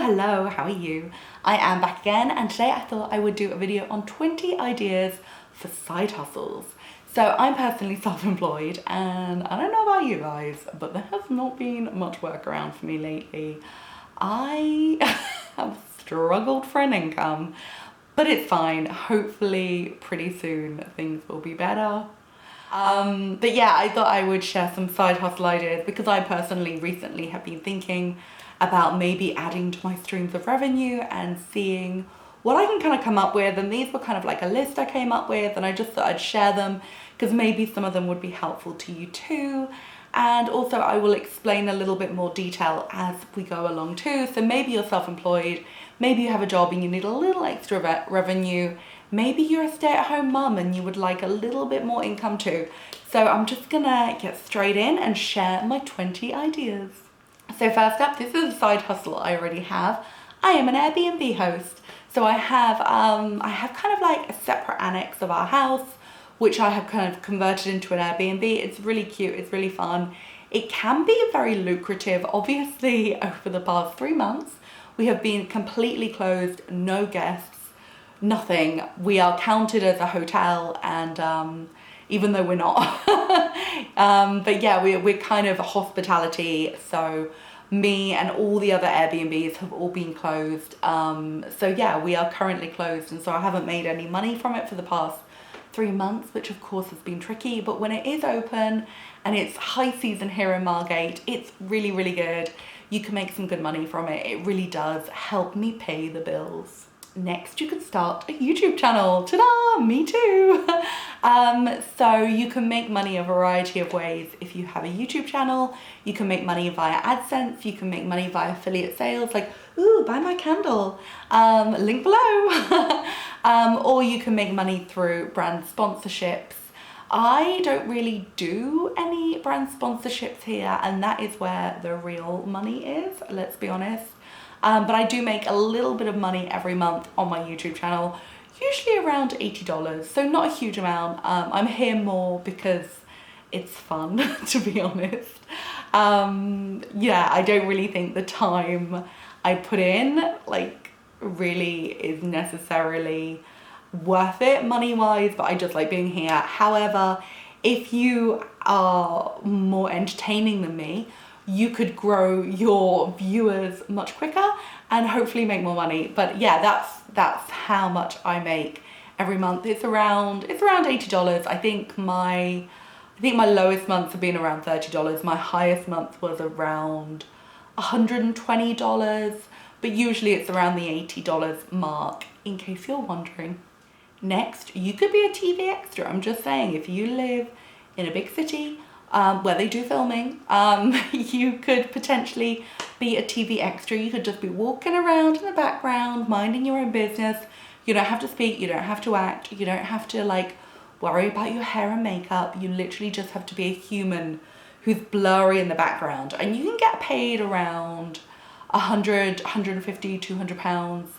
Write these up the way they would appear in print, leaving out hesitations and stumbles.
Hello, how are you? I am back again, and today I thought I would do a video on 20 ideas for side hustles. So I'm personally self-employed, and I don't know about you guys, but there has not been much work around for me lately. I have struggled for an income, but it's fine. Hopefully pretty soon things will be better. But yeah, I thought I would share some side hustle ideas because I personally recently have been thinking about maybe adding to my streams of revenue and seeing what I can kind of come up with. And these were kind of like a list I came up with, and I just thought I'd share them because maybe some of them would be helpful to you too. And also I will explain a little bit more detail as we go along too. So maybe you're self-employed, maybe you have a job and you need a little extra revenue. Maybe you're a stay-at-home mum and you would like a little bit more income too. So I'm just gonna get straight in and share my 20 ideas. So first up, this is a side hustle I already have. I am an Airbnb host. So I have kind of like a separate annex of our house, which I have kind of converted into an Airbnb. It's really cute, it's really fun. It can be very lucrative. Obviously, over the past 3 months, we have been completely closed, no guests, nothing. We are counted as a hotel, and even though we're not. But yeah, we're kind of hospitality. So me and all the other Airbnbs have all been closed. So yeah, we are currently closed, and so I haven't made any money from it for the past 3 months, which of course has been tricky. But when it is open and it's high season here in Margate, it's really, really good. You can make some good money from it. It really does help me pay the bills. Next, you could start a YouTube channel. Ta-da! Me too! So you can make money a variety of ways. If you have a YouTube channel, you can make money via AdSense, you can make money via affiliate sales, like, ooh, buy my candle, link below. Or you can make money through brand sponsorships. I don't really do any brand sponsorships here, and that is where the real money is, let's be honest. But I do make a little bit of money every month on my YouTube channel, usually around $80, so not a huge amount. I'm here more because it's fun, to be honest. Yeah, I don't really think the time I put in, like, really is necessarily worth it money-wise, but I just like being here. However, if you are more entertaining than me, you could grow your viewers much quicker and hopefully make more money. But yeah, that's how much I make every month. It's around $80. I think my lowest months have been around $30. My highest month was around $120, but usually it's around the $80 mark, in case you're wondering. Next, you could be a TV extra. I'm just saying, if you live in a big city where they do filming, you could potentially be a TV extra. You could just be walking around in the background, minding your own business. You don't have to speak, you don't have to act, you don't have to like worry about your hair and makeup. You literally just have to be a human who's blurry in the background, and you can get paid around 100, 150, 200 pounds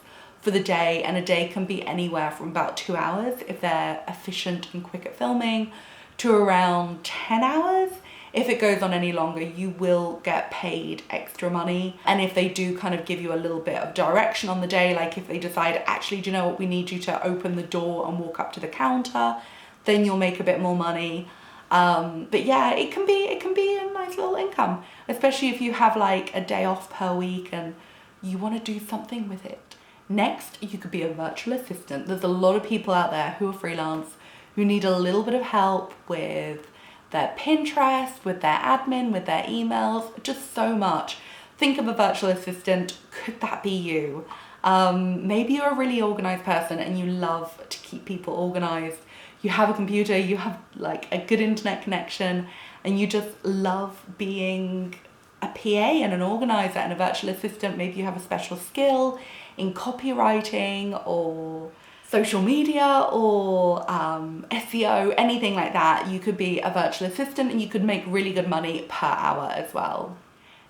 for the day, and a day can be anywhere from about 2 hours if they're efficient and quick at filming, to around 10 hours. If it goes on any longer, you will get paid extra money. And if they do kind of give you a little bit of direction on the day, like if they decide, actually, do you know what, we need you to open the door and walk up to the counter, then you'll make a bit more money. But yeah, it can be a nice little income, especially if you have like a day off per week and you want to do something with it. Next, you could be a virtual assistant. There's a lot of people out there who are freelance, who need a little bit of help with their Pinterest, with their admin, with their emails, just so much. Think of a virtual assistant. Could that be you? Maybe you're a really organized person and you love to keep people organized. You have a computer, you have like a good internet connection, and you just love being a PA and an organizer and a virtual assistant. Maybe you have a special skill in copywriting or social media or SEO, anything like that. You could be a virtual assistant and you could make really good money per hour as well.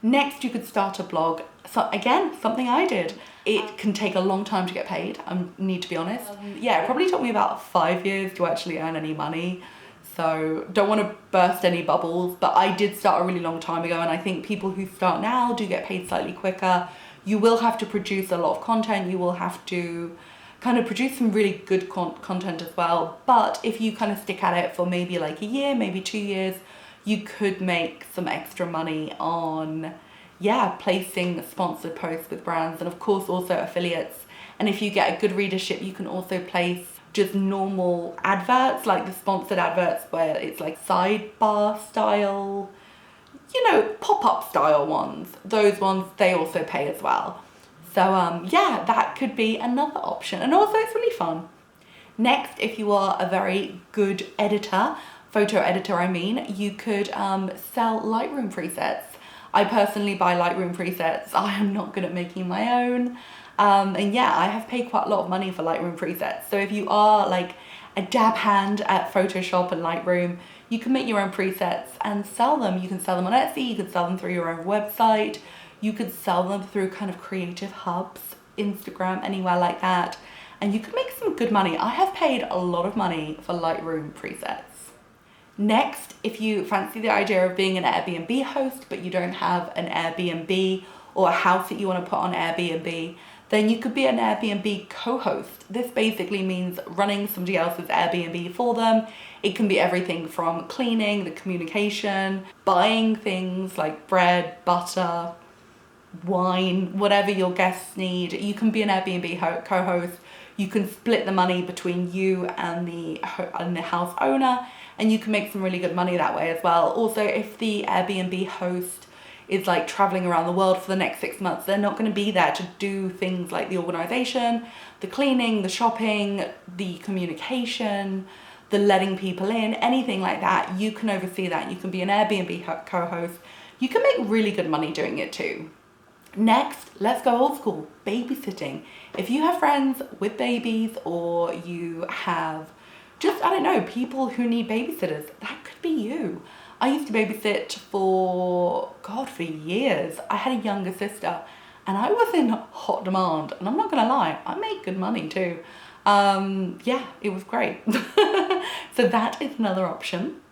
Next, you could start a blog. So again, something I did. It can take a long time to get paid, I need to be honest. Yeah, it probably took me about 5 years to actually earn any money. So don't want to burst any bubbles, but I did start a really long time ago, and I think people who start now do get paid slightly quicker. You will have to produce a lot of content. You will have to kind of produce some really good content as well. But if you kind of stick at it for maybe like a year, maybe 2 years, you could make some extra money on, yeah, placing sponsored posts with brands, and of course also affiliates. And if you get a good readership, you can also place just normal adverts, like the sponsored adverts where it's like sidebar style, you know, pop-up style ones. Those ones, they also pay as well. So yeah, that could be another option. And also it's really fun. Next, if you are a very good editor, photo editor I mean, you could sell Lightroom presets. I personally buy Lightroom presets. I am not good at making my own. And yeah, I have paid quite a lot of money for Lightroom presets. So if you are like a dab hand at Photoshop and Lightroom, you can make your own presets and sell them. You can sell them on Etsy, you can sell them through your own website, you could sell them through kind of creative hubs, Instagram, anywhere like that. And you could make some good money. I have paid a lot of money for Lightroom presets. Next, if you fancy the idea of being an Airbnb host, but you don't have an Airbnb or a house that you want to put on Airbnb, then you could be an Airbnb co-host. This basically means running somebody else's Airbnb for them. It can be everything from cleaning, the communication, buying things like bread, butter, wine, whatever your guests need. You can be an Airbnb co-host. You can split the money between you and the house owner, and you can make some really good money that way as well. Also, if the Airbnb host is like traveling around the world for the next 6 months, they're not going to be there to do things like the organization, the cleaning, the shopping, the communication, the letting people in, anything like that. You can oversee that. You can be an Airbnb co-host. You can make really good money doing it too. Next, let's go old school, babysitting. If you have friends with babies, or you have just, I don't know, people who need babysitters, that could be you. I used to babysit for years. I had a younger sister and I was in hot demand, and I'm not gonna lie, I made good money too. Yeah, it was great. So that is another option.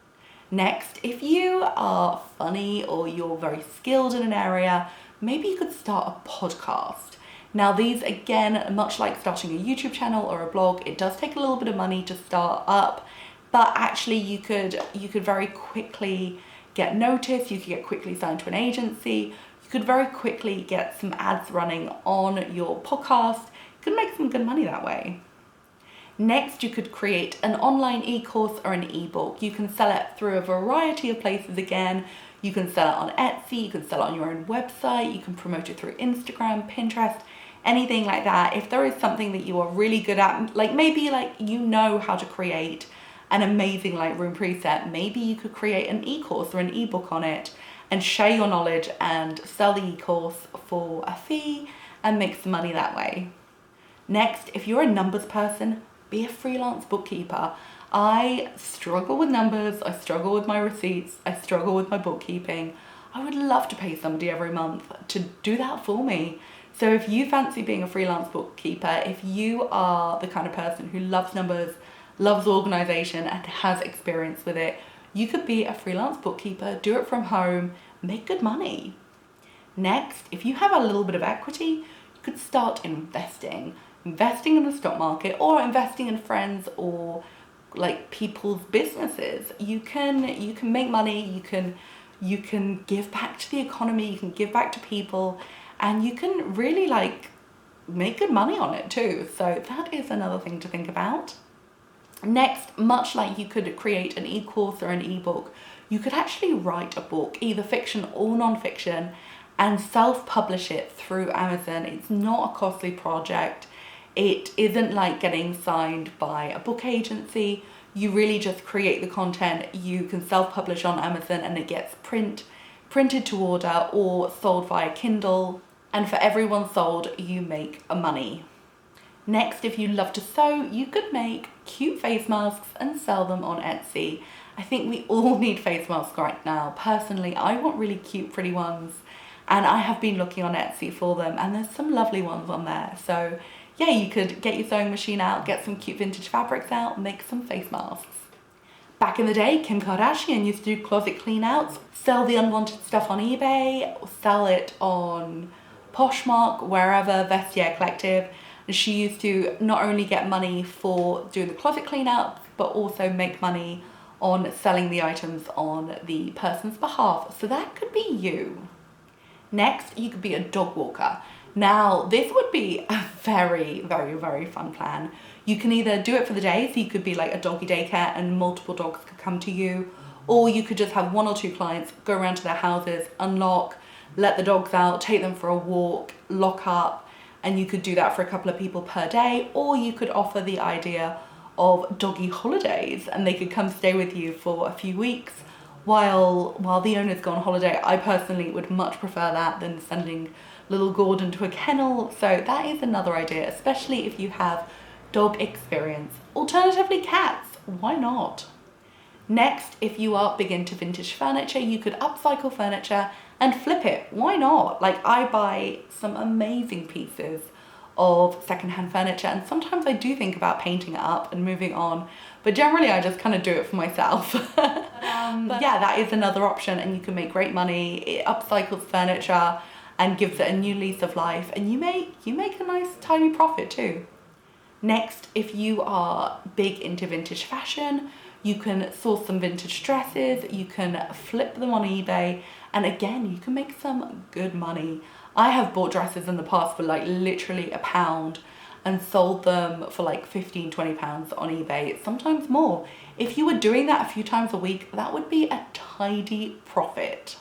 Next, if you are funny or you're very skilled in an area, maybe you could start a podcast. Now these, again, much like starting a YouTube channel or a blog, it does take a little bit of money to start up, but actually you could very quickly get noticed, you could get quickly signed to an agency, you could very quickly get some ads running on your podcast, you could make some good money that way. Next, you could create an online e-course or an ebook. You can sell it through a variety of places again. You can sell it on Etsy, you can sell it on your own website, you can promote it through Instagram, Pinterest, anything like that. If there is something that you are really good at, like maybe like you know how to create an amazing Lightroom preset, maybe you could create an e-course or an ebook on it and share your knowledge and sell the e-course for a fee and make some money that way. Next, if you're a numbers person, be a freelance bookkeeper. I struggle with numbers, I struggle with my receipts, I struggle with my bookkeeping. I would love to pay somebody every month to do that for me. So if you fancy being a freelance bookkeeper, if you are the kind of person who loves numbers, loves organization, and has experience with it, you could be a freelance bookkeeper, do it from home, make good money. Next, if you have a little bit of equity, you could start investing in the stock market, or investing in friends or like people's businesses. You can make money, you can give back to the economy, you can give back to people, and you can really like make good money on it too. So that is another thing to think about. Next, much like you could create an e-course or an ebook, you could actually write a book, either fiction or non-fiction, and self-publish it through Amazon. It's not a costly project. It isn't like getting signed by a book agency. You really just create the content. You can self-publish on Amazon and it gets printed to order or sold via Kindle. And for every one sold, you make a money. Next, if you love to sew, you could make cute face masks and sell them on Etsy. I think we all need face masks right now. Personally, I want really cute, pretty ones, and I have been looking on Etsy for them, and there's some lovely ones on there. So yeah, you could get your sewing machine out, get some cute vintage fabrics out, make some face masks. Back in the day, Kim Kardashian used to do closet clean outs, sell the unwanted stuff on eBay, or sell it on Poshmark, wherever, Vestiaire Collective. And she used to not only get money for doing the closet cleanup, but also make money on selling the items on the person's behalf. So that could be you. Next, you could be a dog walker. Now, this would be a very, very, very fun plan. You can either do it for the day, so you could be like a doggy daycare and multiple dogs could come to you, or you could just have 1 or 2 clients, go around to their houses, unlock, let the dogs out, take them for a walk, lock up, and you could do that for a couple of people per day, or you could offer the idea of doggy holidays and they could come stay with you for a few weeks while the owners go on holiday. I personally would much prefer that than sending little Gordon to a kennel. So that is another idea, especially if you have dog experience. Alternatively, cats, why not? Next, if you are big into vintage furniture, you could upcycle furniture and flip it. Why not? Like, I buy some amazing pieces of secondhand furniture, and sometimes I do think about painting it up and moving on, but generally I just kind of do it for myself. But yeah, that is another option, and you can make great money. It upcycles furniture and gives it a new lease of life, and you make a nice tiny profit too. Next, if you are big into vintage fashion, you can source some vintage dresses, you can flip them on eBay, and again, you can make some good money. I have bought dresses in the past for like literally £1 and sold them for like 15-20 pounds on eBay, sometimes more. If you were doing that a few times a week, that would be a tidy profit.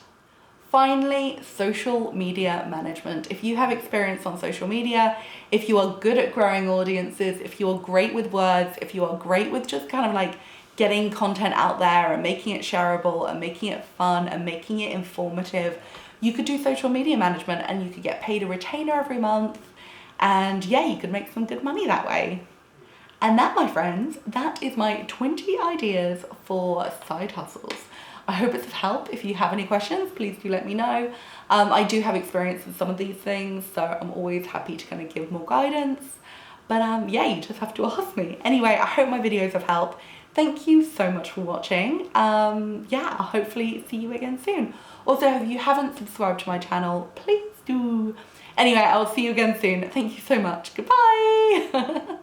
Finally, social media management. If you have experience on social media, if you are good at growing audiences, if you are great with words, if you are great with just kind of like getting content out there and making it shareable and making it fun and making it informative, you could do social media management and you could get paid a retainer every month, and yeah, you could make some good money that way. And that, my friends, that is my 20 ideas for side hustles. I hope it's of help. If you have any questions, please do let me know. I do have experience in some of these things, so I'm always happy to kind of give more guidance. But yeah, you just have to ask me. Anyway, I hope my videos have helped. Thank you so much for watching. Yeah, I'll hopefully see you again soon. Also, if you haven't subscribed to my channel, please do. Anyway, I'll see you again soon. Thank you so much. Goodbye.